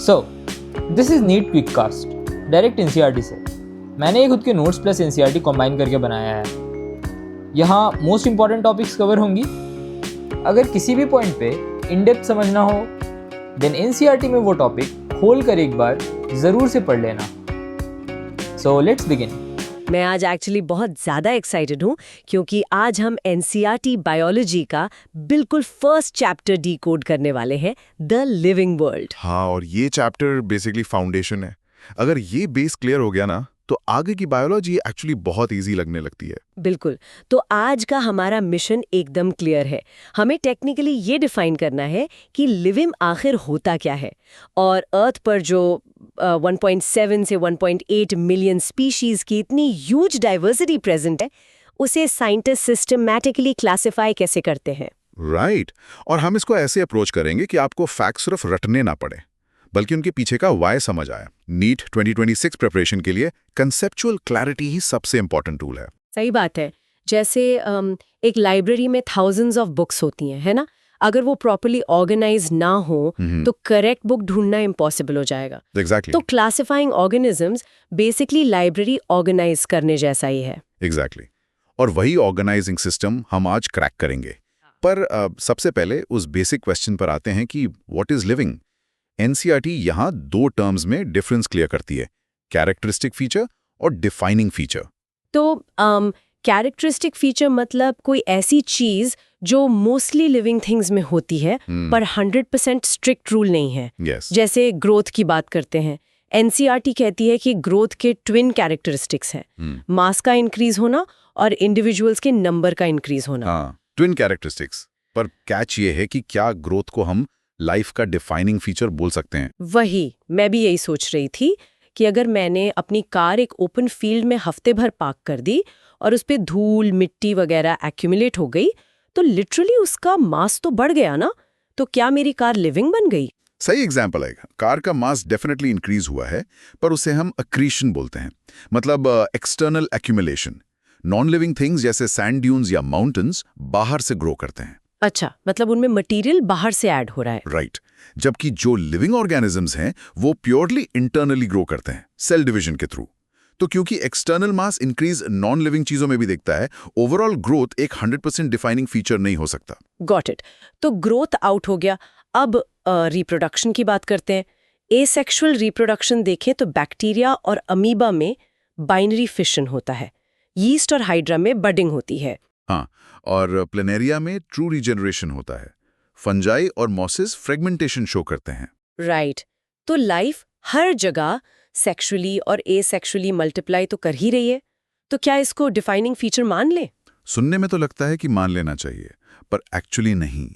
So this is NEET quickcast direct NCERT से। मैंने ये खुद के नोट्स प्लस एनसीईआरटी कंबाइन करके बनाया है। यहाँ मोस्ट इंपॉर्टेंट टॉपिक्स कवर होंगी। अगर किसी भी पॉइंट पे इन डेप्थ समझना हो देन एनसीईआरटी में वो टॉपिक खोल कर एक बार ज़रूर से पढ़ लेना। So let's begin. मैं आज एक्चुअली बहुत ज़्यादा एक्साइटेड हूँ क्योंकि आज हम एनसीईआरटी बायोलॉजी का बिल्कुल फर्स्ट चैप्टर डीकोड करने वाले हैं, द लिविंग वर्ल्ड। हाँ, और ये चैप्टर बेसिकली फाउंडेशन है। अगर ये बेस क्लियर हो गया ना तो आगे की बायोलॉजी एक्चुअली बहुत इजी लगने लगती है। बिल्कुल। तो आज का हमारा मिशन एकदम क्लियर है। हमें टेक्निकली ये डिफाइन करना है कि लिविंग आखिर होता क्या है, और अर्थ पर जो 1.7 से 1.8 मिलियन स्पीशीज की इतनी ह्यूज डाइवर्सिटी प्रेजेंट है, उसे साइंटिस्ट सिस्टमैटिकली क्लासिफाई कैसे करते हैं। राइट। और हम इसको ऐसे अप्रोच करेंगे कि आपको फैक्ट सिर्फ रटने ना पड़े बल्कि उनके पीछे का वाई समझ आए। नीट 2026 प्रिपरेशन के लिए कंसेप्चुअल क्लैरिटी ही सबसे इंपॉर्टेंट टूल है। सही बात है। जैसे एक लाइब्रेरी में थाउजेंड्स ऑफ बुक्स होती हैं, है ना? अगर वो प्रॉपर्ली ऑर्गेनाइज ना हो तो करेक्ट बुक ढूंढना इम्पॉसिबल हो जाएगा। Exactly. तो classifying organisms basically library organize करने जैसा ही है। एग्जैक्टली। और वही ऑर्गेनाइजिंग सिस्टम हम आज क्रैक करेंगे। पर सबसे पहले उस बेसिक क्वेश्चन पर आते हैं कि व्हाट इज लिविंग। एनसीईआरटी यहाँ दो टर्म्स में डिफरेंस क्लियर करती है, कैरेक्टरिस्टिक फीचर और डिफाइनिंग फीचर। तो कैरेक्टरिस्टिक फीचर मतलब कोई ऐसी चीज जो मोस्टली लिविंग थिंग्स में होती है पर 100% स्ट्रिक्ट रूल नहीं है। Yes. जैसे ग्रोथ की बात करते हैं, एनसीईआरटी कहती है कि ग्रोथ के ट्विन कैरेक्टरिस्टिक्स हैं, मास का इंक्रीज होना और इंडिविजुअल्स के नंबर का इंक्रीज होना। हाँ, ट्विन कैरेक्टरिस्टिक्स। पर कैच ये है कि क्या ग्रोथ को हम लाइफ का डिफाइनिंग फीचर बोल सकते हैं? वही मैं भी यही सोच रही थी कि अगर मैंने अपनी कार एक ओपन फील्ड में हफ्ते भर पार्क कर दी और उस पे धूल मिट्टी वगैरह एक्यूमुलेट हो गई तो लिटरली उसका मास तो बढ़ गया ना, तो क्या मेरी कार लिविंग बन गई? सही एग्जाम्पल है। कार का मास डेफिनेटली इंक्रीज हुआ है पर उसे हम अक्रीशन बोलते हैं, मतलब external accumulation. Non living things जैसे सैंड ड्यून्स या माउंटेन्स बाहर से ग्रो करते हैं। अच्छा, मतलब उनमें मटेरियल बाहर से ऐड हो रहा है। राइट। जबकि जो लिविंग ऑर्गेनिजम्स हैं वो प्योरली इंटरनली ग्रो करते हैं, सेल डिवीजन के थ्रू। तो क्योंकि एक्सटर्नल मास इंक्रीज नॉन लिविंग चीजों में भी दिखता है, ओवरऑल ग्रोथ एक 100% डिफाइनिंग फीचर नहीं हो सकता। Got it. तो ग्रोथ आउट हो गया। अब रिप्रोडक्शन की बात करते हैं। एसेक्सुअल रिप्रोडक्शन देखें तो बैक्टीरिया और अमीबा में बाइनरी फिशन होता है, यीस्ट और हाइड्रा में बडिंग होती है। हाँ, और प्लेनेरिया में ट्रू रीजनरेशन होता है। फंजाई और मॉसेस फ्रेगमेंटेशन शो करते हैं। राइट। तो लाइफ हर जगह सेक्सुअली और एसेक्सुअली मल्टीप्लाई तो कर ही रही है, तो क्या इसको डिफाइनिंग फीचर मान ले? सुनने में तो लगता है कि मान लेना चाहिए, पर एक्चुअली नहीं।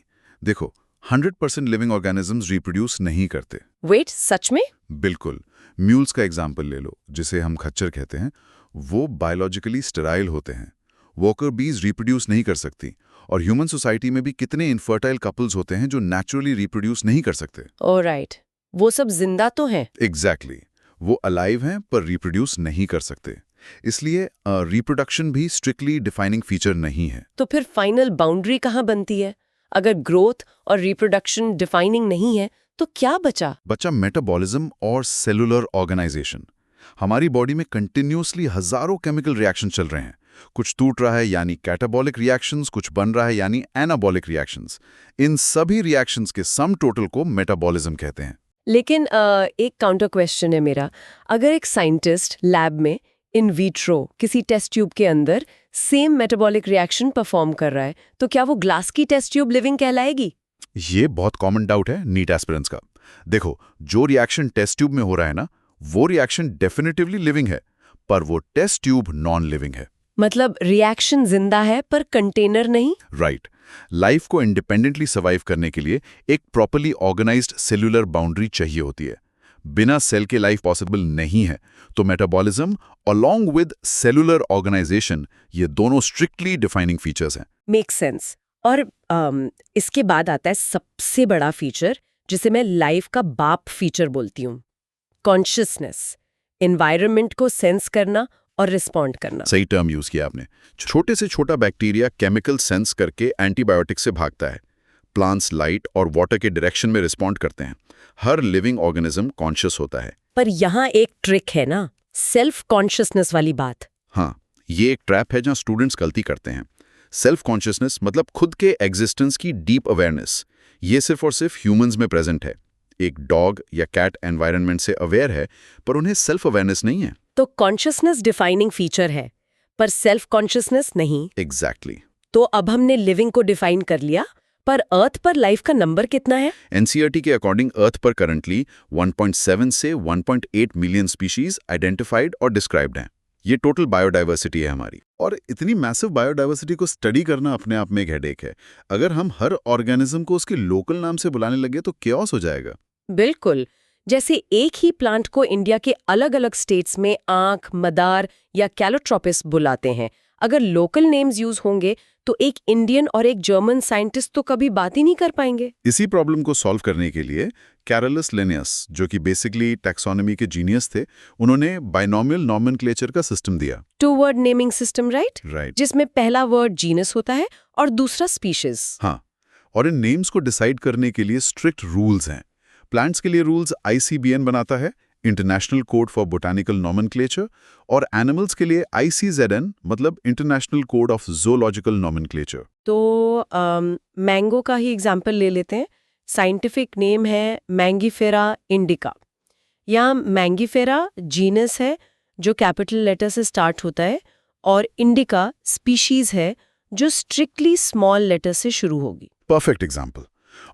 देखो, 100% लिविंग ऑर्गेनिजम्स रिप्रोड्यूस नहीं करते। वेट, सच में? बिल्कुल। म्यूल्स का एग्जाम्पल ले लो, जिसे हम खच्चर कहते हैं। वो बायोलॉजिकली स्टेराइल होते हैं। वॉकर बीज रिप्रोड्यूस नहीं कर सकती, और ह्यूमन सोसाइटी में भी कितने इनफर्टाइल कपल्स होते हैं जो नेचुरली रिप्रोड्यूस नहीं कर सकते। ओ राइट, वो सब जिंदा तो हैं। एग्जैक्टली। वो अलाइव हैं पर रिप्रोड्यूस नहीं कर सकते। इसलिए रिप्रोडक्शन भी स्ट्रिक्टली डिफाइनिंग फीचर नहीं है। तो फिर फाइनल बाउंड्री कहाँ बनती है? अगर ग्रोथ और रिप्रोडक्शन डिफाइनिंग नहीं है तो क्या बचा? मेटाबॉलिज्म और सेलुलर ऑर्गेनाइजेशन। हमारी बॉडी में कंटिन्यूसली हजारों केमिकल रिएक्शन चल रहे हैं। कुछ टूट रहा है यानी कैटाबॉलिक रिएक्शंस, कुछ बन रहा है यानी एनाबॉलिक रिएक्शंस। इन सभी रिएक्शंस के सम टोटल को मेटाबॉलिज्म कहते हैं। लेकिन एक काउंटर क्वेश्चन है मेरा। अगर एक साइंटिस्ट लैब में इन विट्रो किसी टेस्ट ट्यूब के अंदर सेम मेटाबॉलिक रिएक्शन परफॉर्म कर रहा है तो क्या वो ग्लास की टेस्ट ट्यूब लिविंग कहलाएगी? ये बहुत कॉमन डाउट है नीट एस्पिरेंट्स का। देखो, जो रिएक्शन टेस्ट ट्यूब में हो रहा है ना, वो रिएक्शन डेफिनेटिवली लिविंग है, पर वो टेस्ट ट्यूब नॉन लिविंग है। मतलब रिएक्शन जिंदा है पर कंटेनर नहीं। राइट। लाइफ को इंडिपेंडेंटली सर्वाइव करने के लिए एक प्रॉपर्ली ऑर्गेनाइज्ड सेलुलर बाउंड्री चाहिए होती है। बिना सेल के लाइफ पॉसिबल नहीं है। तो metabolism along with cellular organization, ये दोनों स्ट्रिक्टली डिफाइनिंग फीचर्स हैं। Make sense. और इसके बाद आता है सबसे बड़ा फीचर, जिसे मैं लाइफ का बाप फीचर बोलती हूँ, कॉन्शियसनेस। एनवायरनमेंट को सेंस करना और रिस्पॉन्ड करना। सही टर्म यूज किया आपने। छोटे से छोटा बैक्टीरिया केमिकल सेंस करके एंटीबायोटिक से भागता है, प्लांट्स लाइट और वाटर के डायरेक्शन में रिस्पॉन्ड करते हैं। हर लिविंग ऑर्गेनिज्म कॉन्शियस होता है। पर यहाँ एक ट्रिक है ना, सेल्फ कॉन्शियसनेस वाली बात। हाँ, ये एक ट्रैप है जहाँ स्टूडेंट्स गलती करते हैं। सेल्फ कॉन्शियसनेस मतलब खुद के एग्जिस्टेंस की डीप अवेयरनेस, ये सिर्फ और सिर्फ ह्यूमंस में प्रेजेंट है। एक डॉग या कैट एनवायरनमेंट से अवेयर है, पर उन्हें सेल्फ अवेयरनेस नहीं है। तो कॉन्शियसनेस डिफाइनिंग फीचर है, पर सेल्फ कॉन्शियसनेस नहीं। एग्जैक्टली। तो अब हमने लिविंग को डिफाइन कर लिया, पर अर्थ पर लाइफ का नंबर कितना है? एनसीईआरटी के अकॉर्डिंग अर्थ पर करंटली 1.7 से 1.8 मिलियन स्पीशीज आइडेंटिफाइड और डिस्क्राइब्ड हैं। ये टोटल बायोडाइवर्सिटी है हमारी। और इतनी मैसिव बायोडाइवर्सिटी को स्टडी करना अपने आप में एक हेडेक है। अगर हम हर ऑर्गेनिज्म को उसके लोकल नाम से बुलाने लगे तो केओस हो जाएगा। बिल्कुल, जैसे एक ही प्लांट को इंडिया के अलग अलग स्टेट्स में आंख, मदार या कैलोट्रोपिस बुलाते हैं। अगर लोकल नेम्स यूज होंगे तो एक इंडियन और एक जर्मन साइंटिस्ट तो कभी बात ही नहीं कर पाएंगे। इसी प्रॉब्लम को सॉल्व करने के लिए कैरोलस लिनियस, जो कि बेसिकली टैक्सोनॉमी के जीनियस थे, उन्होंने बाइनोमियल नॉमेनक्लेचर का सिस्टम दिया। 2 वर्ड नेमिंग सिस्टम, राइट? जिसमें पहला वर्ड जीनस होता है और दूसरा स्पीशीज। हाँ, और इन नेम्स को डिसाइड करने के लिए स्ट्रिक्ट रूल्स हैं। प्लांट्स के लिए रूल्स ICBN बनाता है, international code for botanical nomenclature, और एनिमल्स के लिए ICZN, मतलब international code of zoological nomenclature. तो मैंगो का ही एग्जाम्पल ले लेते हैं। साइंटिफिक नेम है मैंगीफेरा इंडिका। यहाँ मैंगीफेरा जीनस है जो कैपिटल लेटर से स्टार्ट होता है, और इंडिका स्पीशीज है जो स्ट्रिक्टली स्मॉल लेटर से शुरू होगी। Perfect example.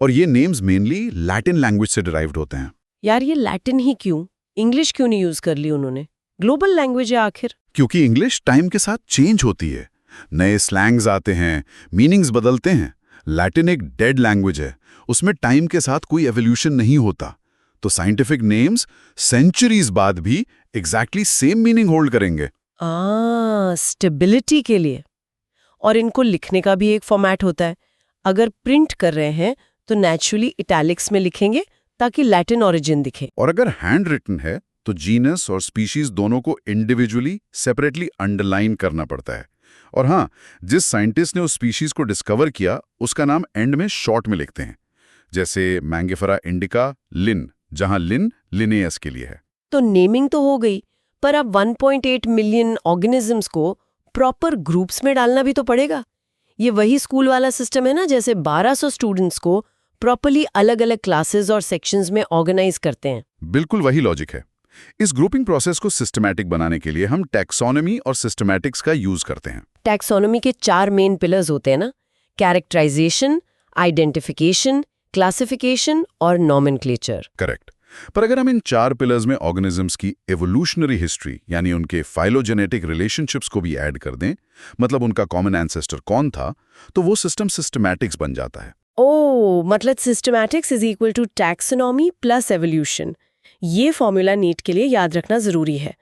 और ये नेम्स मेनली लैटिन लैंग्वेज से डिराइव्ड होते हैं। यार, ये लैटिन ही क्यों? इंग्लिश क्यों नहीं यूज कर ली उन्होंने? ग्लोबल लैंग्वेज है आखिर। क्योंकि इंग्लिश टाइम के साथ चेंज होती है, नए स्लैंग्स आते हैं, मीनिंग्स बदलते हैं। लैटिन एक डेड लैंग्वेज है, उसमें टाइम के साथ कोई एवोल्यूशन नहीं होता। तो साइंटिफिक नेम्स सेंचुरीज बाद भी एग्जैक्टली सेम मीनिंग होल्ड करेंगे। स्टेबिलिटी के लिए। और इनको लिखने का भी एक फॉर्मेट होता है। अगर प्रिंट कर रहे हैं तो नेचुरली इटैलिक्स में लिखेंगे ताकि लैटिन ओरिजिन दिखे। और अगर हैंड रिटन है तो जीनस और स्पीशीज दोनों को इंडिविजुअली सेपरेटली अंडरलाइन करना पड़ता है। और हाँ, जिस साइंटिस्ट ने उस स्पीशीज को डिस्कवर किया उसका नाम एंड में शॉर्ट में लिखते हैं, जैसे मैंगीफेरा इंडिका लिन, जहां लिन लिनेयस के लिए है। तो नेमिंग तो हो गई, पर अब 1.8 मिलियन ऑर्गेनिजम्स को प्रॉपर ग्रुप्स में डालना भी तो पड़ेगा। ये वही स्कूल वाला सिस्टम है ना, जैसे 1200 स्टूडेंट्स को प्रॉपर्ली अलग अलग क्लासेस और सेक्शंस में ऑर्गेनाइज करते हैं। बिल्कुल वही लॉजिक है। इस ग्रुपिंग प्रोसेस को सिस्टमैटिक बनाने के लिए हम टैक्सोनॉमी और सिस्टमैटिक्स का यूज करते हैं। टैक्सोनॉमी के 4 मेन पिलर्स होते हैं ना, कैरेक्टराइजेशन, आइडेंटिफिकेशन, क्लासिफिकेशन और नॉमेनक्लेचर। करेक्ट। पर अगर हम इन 4 पिलर्स में ऑर्गेनिजम्स की एवोल्यूशनरी हिस्ट्री यानी उनके फाइलोजेनेटिक रिलेशनशिप्स को भी ऐड कर दें, मतलब उनका कॉमन एंसेस्टर कौन था, तो वो सिस्टम सिस्टमैटिक्स बन जाता है। ओह, मतलब systematics is equal to taxonomy plus evolution. ये फॉर्मूला नीट के लिए याद रखना जरूरी है।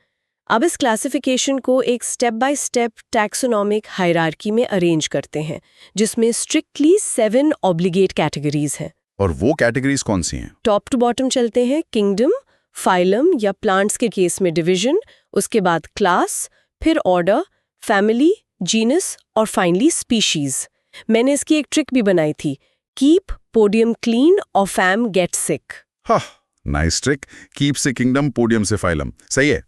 अब इस क्लासिफिकेशन को एक step by step taxonomic hierarchy में अरेंज करते हैं, जिसमें स्ट्रिक्टली 7 ऑब्लिगेट कैटेगरीज हैं। और वो कैटेगरीज कौन सी हैं? टॉप टू बॉटम चलते हैं। किंगडम, फाइलम या प्लांट्स के केस में डिवीजन, उसके बाद क्लास, फिर ऑर्डर, फैमिली, जीनस और फाइनली स्पीशीज। मैंने इसकी एक ट्रिक भी बनाई थी, कीप पोडियम क्लीन और फैम गेट सिक। हाँ, नाइस ट्रिक। कीप से किंगडम, पोडियम से फाइलम। सही है।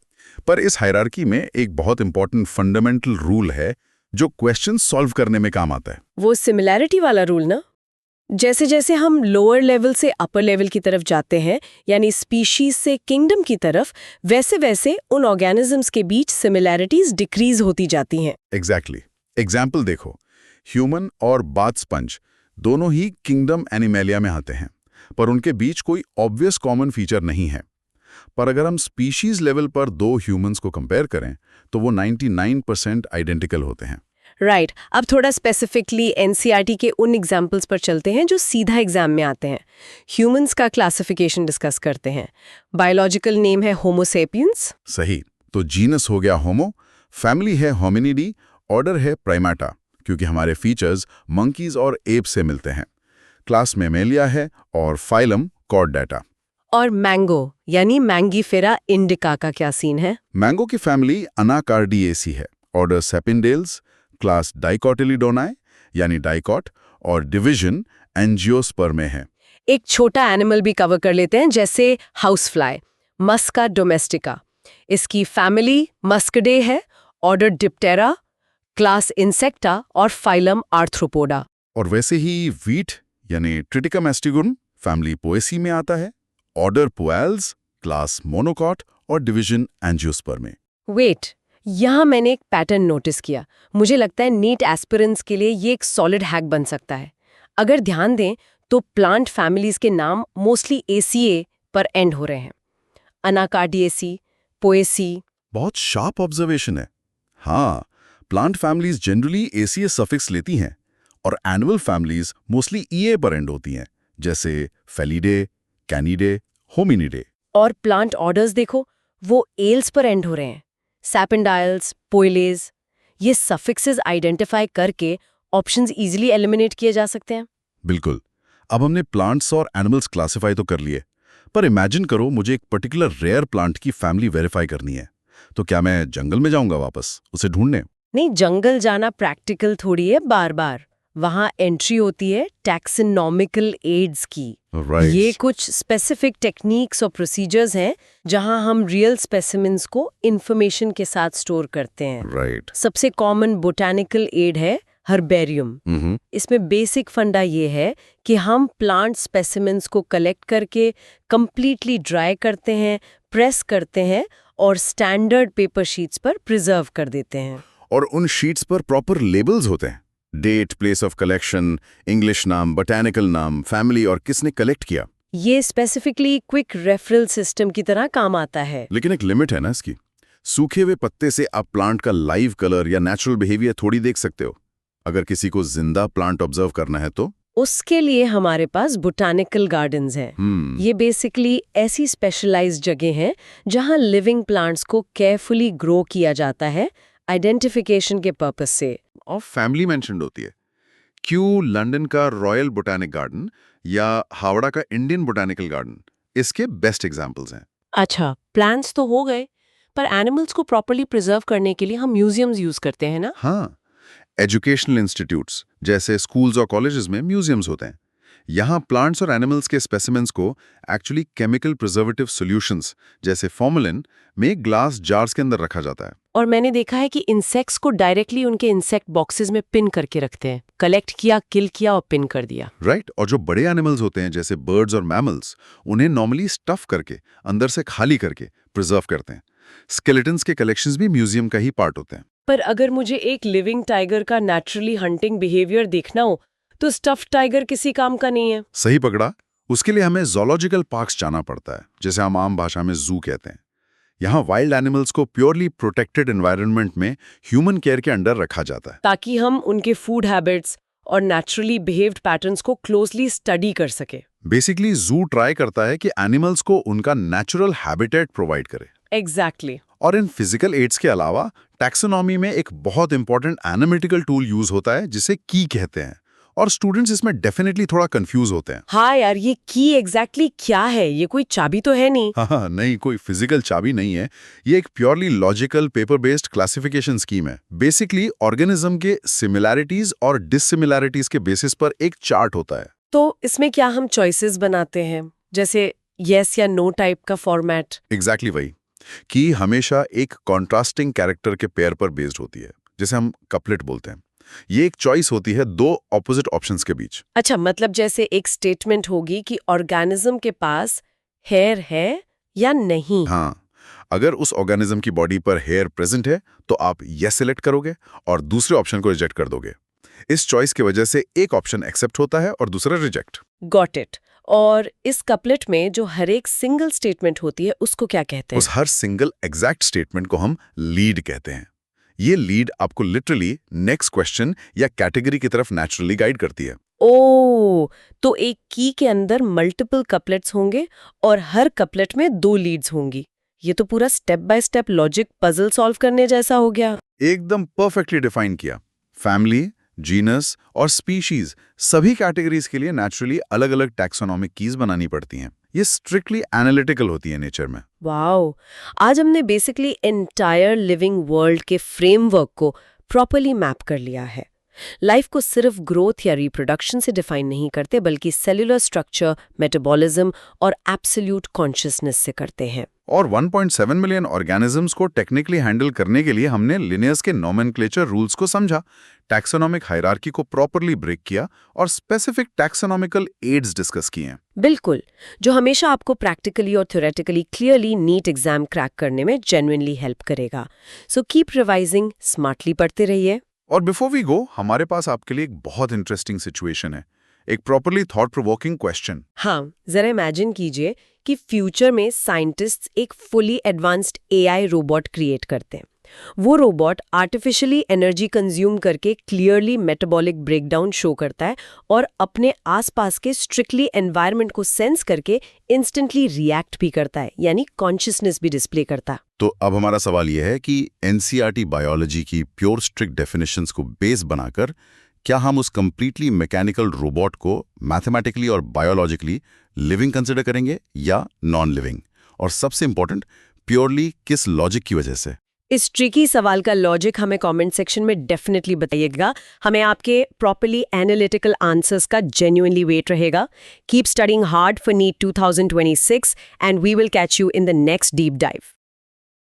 पर इस हायरार्की में एक बहुत इंपॉर्टेंट फंडामेंटल रूल है जो क्वेश्चन सॉल्व करने में काम आता है। वो सिमिलैरिटी वाला रूल ना। जैसे जैसे हम लोअर लेवल से अपर लेवल की तरफ जाते हैं, यानी स्पीशीज से किंगडम की तरफ, वैसे वैसे उन ऑर्गेनिजम्स के बीच सिमिलैरिटीज डिक्रीज होती जाती हैं। एग्जैक्टली। एग्जाम्पल देखो, ह्यूमन और बाथ स्पंज दोनों ही किंगडम एनिमेलिया में आते हैं, पर उनके बीच कोई ऑब्वियस कॉमन फीचर नहीं है। पर अगर हम स्पीशीज लेवल पर 2 ह्यूमंस को कंपेयर करें तो वो 99% आइडेंटिकल होते हैं। राइट। अब थोड़ा स्पेसिफिकली एनसीईआरटी के उन एग्जाम्पल्स पर चलते हैं जो सीधा एग्जाम में आते हैं। ह्यूमंस का क्लासिफिकेशन डिस्कस करते हैं। बायोलॉजिकल नेम है होमो सेपियंस। सही। तो जीनस हो गया होमो, फैमिली है होमिनिडी, ऑर्डर है प्राइमेटा, क्योंकि हमारे फीचर्स मंकीज और एप से मिलते हैं, क्लास मेमेलिया है, और फाइलम कॉर्डेटा। और मैंगो यानी मैंगीफेरा इंडिका का क्या सीन है? मैंगो की फैमिली अनाकार्डिएसी है, ऑर्डर सेपिनडेल्स, क्लास डाइकोटिलीडोनाए यानी डाइकॉट, और डिवीजन एंजियोस्पर्मे है। एक छोटा एनिमल भी कवर कर लेते हैं, जैसे हाउस फ्लाई, मस्का डोमेस्टिका। इसकी फैमिली मस्कडे है, ऑर्डर डिप्टेरा, क्लास इंसेक्टा और फाइलम आर्थ्रोपोडा। और वैसे ही वीट यानी ट्रिटिका मैस्टिगुम फैमिली पोएसी में आता है, ऑर्डर पुएल्स, क्लास मोनोकॉट और डिवीजन एंजियोस्पर्मे। वेट, यहाँ मैंने एक पैटर्न नोटिस किया। मुझे लगता है नीट एस्पिरेंट्स के लिए ये एक सॉलिड हैक बन सकता है। अगर ध्यान दें तो प्लांट फैमिलीज के नाम मोस्टली एसीए पर एंड हो रहे हैं। अनाकार्डिएसी, पोएसी। बहुत शार्प ऑब्जर्वेशन है। हाँ, plant families generally ACA suffix लेती हैं और एनुअल फैमिलीज मोस्टली ईए पर एंड होती हैं, जैसे फेलिडे, कैनिडे, होमिनिडे। और प्लांट ऑर्डर्स देखो, वो एल्स पर एंड हो रहे हैं। सैपेंडाइल्स, पोइलेज। ये सफिक्सेस आइडेंटिफाई करके ऑप्शंस इजीली एलिमिनेट किए जा सकते हैं। बिल्कुल। अब हमने प्लांट्स और एनिमल्स क्लासिफाई तो कर लिए, पर इमेजिन करो मुझे एक पर्टिकुलर रेयर प्लांट की फैमिली वेरीफाई करनी है, तो क्या मैं जंगल में जाऊंगा वापस उसे ढूंढने? नहीं, जंगल जाना प्रैक्टिकल थोड़ी है बार बार। वहां एंट्री होती है टैक्सोनॉमिकल एड्स की। Right. ये कुछ स्पेसिफिक टेक्निक्स और प्रोसीजर्स हैं जहां हम रियल स्पेसिमेंस को इंफॉर्मेशन के साथ स्टोर करते हैं। राइट। सबसे कॉमन बोटैनिकल एड है हर्बेरियम। इसमें बेसिक फंडा ये है कि हम प्लांट स्पेसिमेंस को कलेक्ट करके कंप्लीटली ड्राई करते हैं, प्रेस करते हैं और स्टैंडर्ड पेपर शीट्स पर प्रिजर्व कर देते हैं। और उन शीट्स पर प्रॉपर लेबल्स होते हैं, date, place of collection, English नाम, बोटैनिकल नाम, फैमिली और किसने कलेक्ट किया। ये स्पेसिफिकली क्विक रेफरल सिस्टम की तरह काम आता है। लेकिन एक लिमिट है ना इसकी। सूखे हुए पत्ते से आप प्लांट का लाइव कलर या नेचुरल बिहेवियर थोड़ी देख सकते हो। अगर किसी को जिंदा प्लांट ऑब्जर्व करना है तो उसके लिए हमारे पास बोटैनिकल गार्डन्स हैं। ये बेसिकली ऐसी स्पेशलाइज्ड जगह हैं जहां लिविंग प्लांट्स को केयरफुली ग्रो किया जाता है आइडेंटिफिकेशन के पर्पस से। और फैमिली मेंशन्ड होती है। क्यों लंदन का रॉयल बोटैनिक गार्डन या हावड़ा का इंडियन बोटैनिकल गार्डन इसके बेस्ट एग्जांपल्स हैं। अच्छा, प्लांट्स तो हो गए, पर एनिमल्स को प्रॉपर्ली प्रिजर्व करने के लिए हम म्यूजियम्स यूज करते हैं ना? हाँ, एजुकेशनल इंस्टीट्यूट्स जैसे स्कूल्स और कॉलेजेस में म्यूजियम्स होते हैं। यहाँ प्लांट्स और एनिमल्स के स्पेसिमेंस को एक्चुअली केमिकल प्रिजर्वेटिव सॉल्यूशंस जैसे फॉर्मेलिन में ग्लास जार्स के अंदर रखा जाता है। और मैंने देखा है कि इंसेक्ट्स को डायरेक्टली उनके इंसेक्ट बॉक्सेस में पिन करके रखते हैं। कलेक्ट किया, किल किया और पिन कर दिया। राइट। और जो बड़े एनिमल्स होते हैं जैसे बर्ड्स और मैमल्स, उन्हें नॉर्मली स्टफ करके अंदर से खाली करके प्रिजर्व करते हैं। स्केलेटन्स के कलेक्शंस भी म्यूजियम का ही पार्ट होते हैं। पर अगर मुझे एक लिविंग टाइगर का नेचुरली हंटिंग बिहेवियर देखना हो तो स्टफ्ड टाइगर किसी काम का नहीं है। सही पकड़ा। उसके लिए हमें ज़ूलॉजिकल पार्क्स जाना पड़ता है, जैसे हम आम भाषा में जू कहते हैं। यहाँ वाइल्ड एनिमल्स को प्योरली प्रोटेक्टेड एनवायरनमेंट में ह्यूमन केयर के अंडर रखा जाता है, ताकि हम उनके फूड हैबिट्स और नेचुरली बिहेव्ड पैटर्न्स को क्लोजली स्टडी कर सके। बेसिकली जू ट्राई करता है कि एनिमल्स को उनका नेचुरल हैबिटेट प्रोवाइड करे। एग्जैक्टली। और इन फिजिकल एड्स के अलावा टैक्सोनॉमी में एक बहुत इंपॉर्टेंट एनालिटिकल टूल यूज होता है जिसे की कहते हैं, और स्टूडेंट्स इसमें डेफिनेटली थोड़ा कंफ्यूज होते हैं। हाँ यार, ये की एग्जैक्टली क्या है? ये कोई चाबी तो है नहीं। हाँ, नहीं, कोई फिजिकल चाबी नहीं है। ये एक purely logical paper based classification scheme है। बेसिकली ऑर्गेनिज्म के सिमिलैरिटीज और डिससिमिलैरिटीज के बेसिस पर एक चार्ट होता है। तो इसमें क्या हम चॉइसेस बनाते हैं, जैसे यस या नो टाइप का फॉर्मेट? एग्जैक्टली वही। की हमेशा एक कॉन्ट्रास्टिंग कैरेक्टर के पेयर पर बेस्ड होती है, जिसे हम कपलेट बोलते हैं। ये एक चॉइस होती है दो ऑपोजिट ऑप्शंस के बीच। अच्छा, मतलब जैसे एक स्टेटमेंट होगी कि ऑर्गेनिज्म के पास हेयर है या नहीं। हाँ, अगर उस ऑर्गेनिज्म की बॉडी पर हेयर प्रेजेंट है तो आप यस सिलेक्ट करोगे और दूसरे ऑप्शन को रिजेक्ट कर दोगे। इस चॉइस की वजह से एक ऑप्शन एक्सेप्ट होता है और दूसरा रिजेक्ट। Got it. और इस कपलेट में जो हर एक सिंगल स्टेटमेंट होती है उसको क्या कहते हैं? उस हर सिंगल एग्जैक्ट स्टेटमेंट को हम लीड कहते हैं। ये लीड आपको लिटरली नेक्स्ट क्वेश्चन या कैटेगरी की तरफ नेचुरली गाइड करती है। ओह, तो एक की के अंदर मल्टीपल कपलेट्स होंगे और हर कपलेट में 2 लीड्स होंगी। ये तो पूरा step by step logic puzzle solve करने जैसा हो गया। एकदम परफेक्टली डिफाइन किया। फैमिली, जीनस और स्पीशीज सभी कैटेगरीज के लिए नेचुरली अलग अलग टैक्सोनॉमिक कीज बनानी पड़ती हैं। ये स्ट्रिक्टली एनालिटिकल होती है नेचर में। वाओ, आज हमने बेसिकली एंटायर लिविंग वर्ल्ड के फ्रेमवर्क को प्रॉपर्ली मैप कर लिया है। लाइफ को सिर्फ ग्रोथ या रिप्रोडक्शन से डिफाइन नहीं करते बल्कि सेलुलर स्ट्रक्चर, मेटाबॉलिज्म और एब्सोल्यूट कॉन्शियसनेस से करते हैं। और 1.7 मिलियन ऑर्गेनिजम्स को टेक्निकली हैंडल करने के लिए हमने लिनियर्स के नोमेनक्लेचर रूल्स को समझा, टैक्सोनॉमिक हायरार्की को प्रॉपरली ब्रेक किया और स्पेसिफिक टैक्सोनॉमिकल एड्स डिस्कस किए हैं। बिल्कुल, जो हमेशा आपको प्रैक्टिकली और theoretically clearly NEET exam crack करने में जेन्युइनली हेल्प करेगा। सो कीप रिवाइजिंग, स्मार्टली पढ़ते रहिए। और बिफोर वी गो, हमारे पास आपके लिए एक बहुत इंटरेस्टिंग सिचुएशन है, एक प्रॉपरली थॉट प्रोवोकिंग क्वेश्चन। हाँ, जरा इमेजिन कीजिए कि फ्यूचर में साइंटिस्ट्स एक fully advanced AI robot create करते हैं। वो रोबोट आर्टिफिशियली एनर्जी कंज्यूम करके क्लियरली मेटाबॉलिक ब्रेकडाउन शो करता है और अपने आसपास के स्ट्रिक्टली एनवायरनमेंट को सेंस करके इंस्टेंटली रिएक्ट भी करता है, यानी कॉन्शियसनेस भी डिस्प्ले करता है। तो अब हमारा सवाल यह है कि एनसीईआरटी बायोलॉजी की प्योर स्ट्रिक्ट डेफिनेशंस को बेस बनाकर क्या हम उस कंप्लीटली मैकेनिकल रोबोट को मैथमेटिकली और बायोलॉजिकली लिविंग कंसिडर करेंगे या नॉन लिविंग, और सबसे इंपॉर्टेंट, प्योरली किस लॉजिक की वजह से? इस ट्रिकी सवाल का लॉजिक हमें कमेंट सेक्शन में डेफिनेटली बताइएगा। हमें आपके प्रॉपर्ली एनालिटिकल आंसर्स का जेन्युइनली वेट रहेगा। Keep studying hard for NEET 2026 and we will catch you in the next deep dive.